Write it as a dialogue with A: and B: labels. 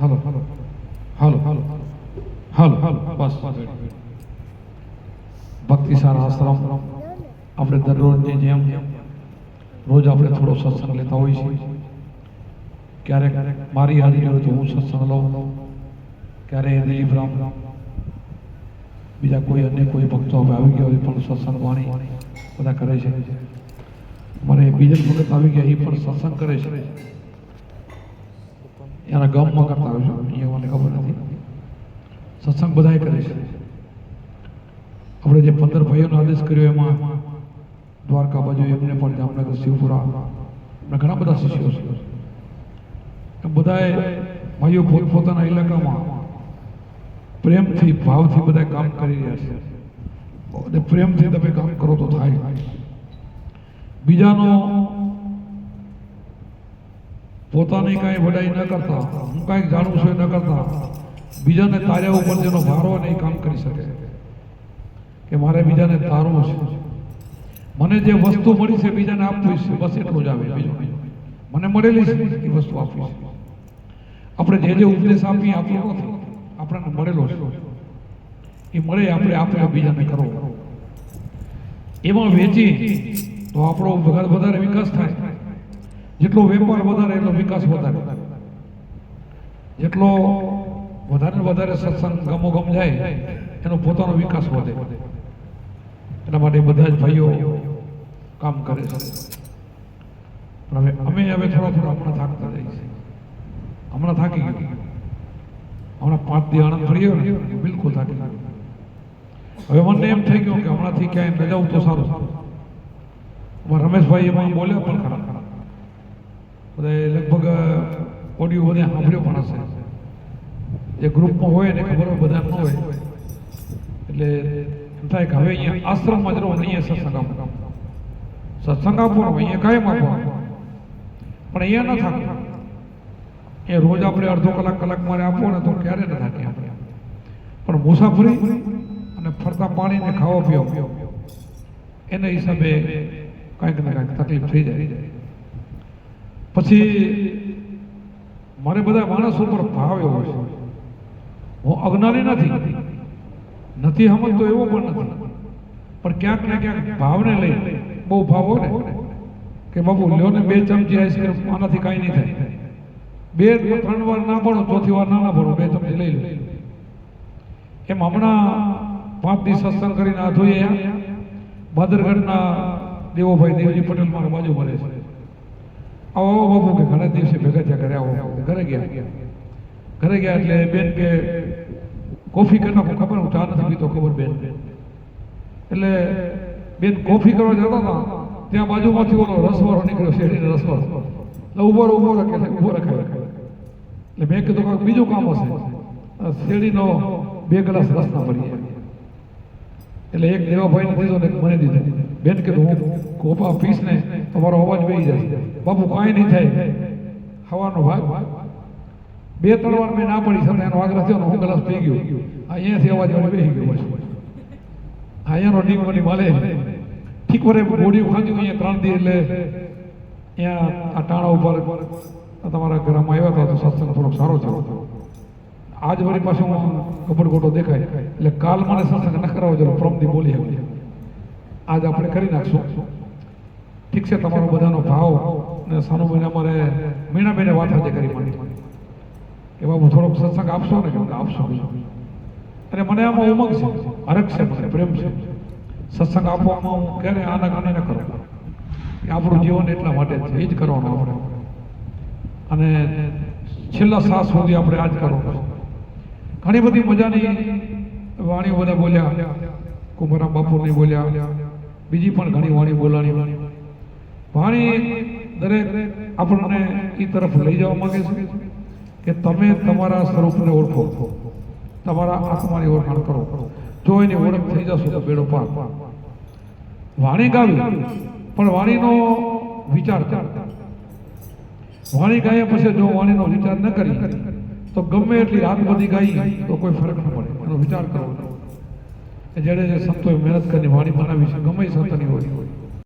A: હાલો હાલો હાલો હાલો હાલો હાલો બસ ભક્તિ સારા આશ્રમ આપણે દરરોજની જેમ રોજ આપણે થોડો સત્સંગ લેતા હોઈએ છીએ. ક્યારેક મારી હાજરી હોય તો હું સત્સંગ લઉં, ક્યારેક દિલીપરામ બીજા કોઈ અન્ય કોઈ ભક્તો હવે આવી ગયા હોય પણ સત્સંગ વાણી બધા કરે છે. મને બીજલ ભગત આવી ગયા, એ પણ સત્સંગ કરે છે. એના ગામમાં કરતા હોય છે, અહીંયા મને ખબર નથી. સત્સંગ બધાએ કરે છે. આપણે જે 15 ભાઈઓનો આદેશ કર્યો એમાં દ્વારકા બાજુ એમને પણ જામનગર શિવપુરા ઘણા બધા શિષ્યો છે. બધાએ ભાઈઓ પોતપોતાના ઇલાકામાં પ્રેમથી ભાવથી બધા કામ કરી રહ્યા છે. પ્રેમથી તમે કામ કરો તો થાય. બીજાનો પોતાની કાંઈ વડાઈ ન કરતા, હું કાંઈક જાણું છું એ ન કરતા, બીજાને તાર્યા ઉપર જેનો ભારો ને એ કામ કરી શકે કે મારે બીજાને તારવું છે, મને જે વસ્તુ મળી છે બીજાને આપવી છે, બસ એટલું જ આવે. બીજું મને મળેલી છે એ વસ્તુ આપવી છે. આપણે જે ઉપદેશ આપીએ આપણો નથી, આપણને મળેલો છે. એ મળે આપણે બીજાને કરવો, એમાં વેચી તો આપણો વધારે વિકાસ થાય. જેટલો વેપાર વધારે એટલો વિકાસ વધારે. જેટલો વધારે સત્સંગ ગમોગમ જાય એનો પોતાનો વિકાસ વધે. એના માટે બધા જ ભાઈઓ કામ કરે છે. પણ હવે થોડા હમણાં થાકતા જાય છે. હમણાં થાકી ગયું. હમણાં 5 દી આનંદ ફરી ગયો ને, બિલકુલ થાકી ગયો. હવે મને એમ થઈ ગયું કે હમણાંથી ક્યાંય ન જાઉં તો સારું. રમેશભાઈ એમાં બોલ્યા પણ ખરા. બધા લગભગ ઓડિયો બધા સાંભળ્યો પણ હશે. જે ગ્રુપમાં હોય ને ખબર હોય બધા ન હોય એટલે એમ થાય કે હવે અહીંયા આશ્રમમાં જ રહો, અહીંયા સત્સંગ આપો, સત્સંગ આપો, અહીંયા કાયમ આપો. પણ અહીંયા ન થાકે. એ રોજ આપણે અડધો કલાક મારે આપો ને તો ક્યારે ન થાકે આપણે. પણ મુસાફરી અને ફરતા પાણી ને ખાવા પીવા એના હિસાબે કાંઈક ને કાંઈક તકલીફ થઈ જાય. પછી મારે બધા માણસો પર ભાવ એવો છે. હું અજ્ઞાની નથી સમજતો એવો પણ નથી, પણ ક્યાંક ને ક્યાંક ભાવને લઈ બહુ ભાવ હોય ને કે બાબુ લ્યો ને 2 ચમચી આઈસ્ક્રીમ, આનાથી કાંઈ નહીં થાય. 2-3 વાર ના ભણો, ચોથી વાર ના ભણો, 2 ચમચી લઈ લો. એમ હમણાં 5 દિવસ સત્સંગ કરીને આ જોઈએ ભાદરગઢના દેવોભાઈ દેવજી પટેલ મારા બાજુ ભરે છે. આવો બાબુ કે ઘણા દિવસે ભેગા થયા, ઘરે આવો. ઘરે ગયા એટલે બેન કે કોફી કરી નાખો. ખબર હું ચા નથી પીતો, ખબર બેન. એટલે બેન કોફી કરવા જતા હતા ત્યાં બાજુમાંથી ઓલો રસવાળો નીકળ્યો, શેરડીનો રસવાળો. ઉભો રાખે. એટલે મેં કીધું કાંઈક બીજું કામ હશે. શેરડીનો 2 ગ્લાસ રસના ભરીએ. એટલે એક દેવાભાઈને દીધો ને મને દીધો. બેન કીધું હું કોપા પીસ ને તમારો અવાજ બેસી જાય. બાપુ કાંઈ નહીં થાય, હવાનો ભાગ. 2-3 વાર મેં ના પડી સાથે એનો આગ્રહ થયો ને હું ગ્લાસ પી ગયો. અહીંયાથી અવાજ બેસી ગયો. અહીંયાનો ડીમની માલે ઠીક વરે બોડી ખાંચ્યું. અહીંયા 3 દી એટલે અહીંયા આ ટાણા ઉપર તમારા ઘરમાં આવ્યા હતા તો સત્સંગ થોડોક સારો થયો. આજ વળી પાછું હું કપડગોટો દેખાય એટલે કાલ મને સત્સંગ ન કરાવો જરૂર, પ્રમદી બોલી આવી. આજ આપણે કરી નાખશું. ઠીક છે, તમારો બધાનો ભાવ ને સાનુભાઈને અમારે મીણાબેને વાત આજે કરી માંડી કે બાબુ થોડોક સત્સંગ આપશો ને, કે આપશો. અને મને આમાં ઉમંગ છે, હરખ છે, મને પ્રેમ છે. સત્સંગ આપવામાં હું ક્યારે આનાકાની ન કરું. આપણું જીવન એટલા માટે છે, એ જ કરવાનું આપણે. અને છેલ્લા શ્વાસ સુધી આપણે આ જ કરવાનું. ઘણી બધી મજાની વાણીઓ બધા બોલ્યા. કુંભરામ બાપુની બોલ્યા, બીજી પણ ઘણી વાણી બોલાણી. વાણી દરેક આપણને એ તરફ લઈ જવા માંગે છે કે તમે તમારા સ્વરૂપને ઓળખો, તમારા આત્માની ઓળખાણ કરો. જો એની ઓળખ થઈ જશો તો બેડો પાર. વાણી ગાવી પણ વાણીનો વિચાર કરો. વાણી ગાયા પછી જો વાણીનો વિચાર ન કરી તો ગમે એટલી રાત બધી ગાઈ તો કોઈ ફરક ન પડે. એનો વિચાર કરો. જેણે જે સંતોએ મહેનત કરીને વાણી બનાવી છે, ગમે સંતની હોય,